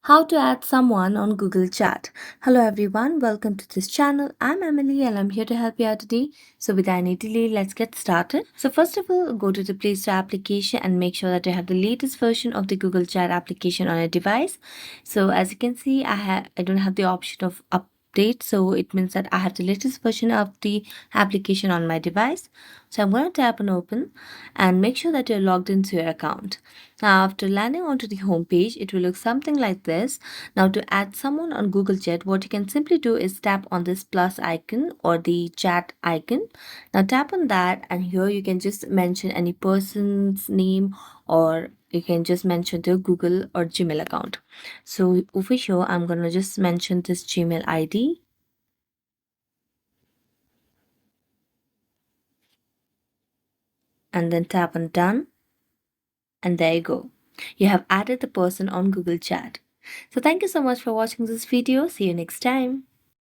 How to add someone on Google Chat. Hello everyone, welcome to this channel. I'm Emily and I'm here to help you out today. So without any delay, let's get started. So first of all, go to the Play Store application and make sure that you have the latest version of the Google Chat application on your device. So as you can see, I don't have the option of update, so it means that I have the latest version of the application on my device. So I'm going to tap on open and make sure that you're logged into your account. Now, after landing onto the home page, it will look something like this. Now, to add someone on Google Chat, what you can simply do is tap on this plus icon or the chat icon. Now, tap on that, and here you can just mention any person's name, or you can just mention their Google or Gmail account. So, over here, I'm going to just mention this Gmail ID. And then tap on done. And there you go. You have added the person on Google Chat. So thank you so much for watching this video. See you next time.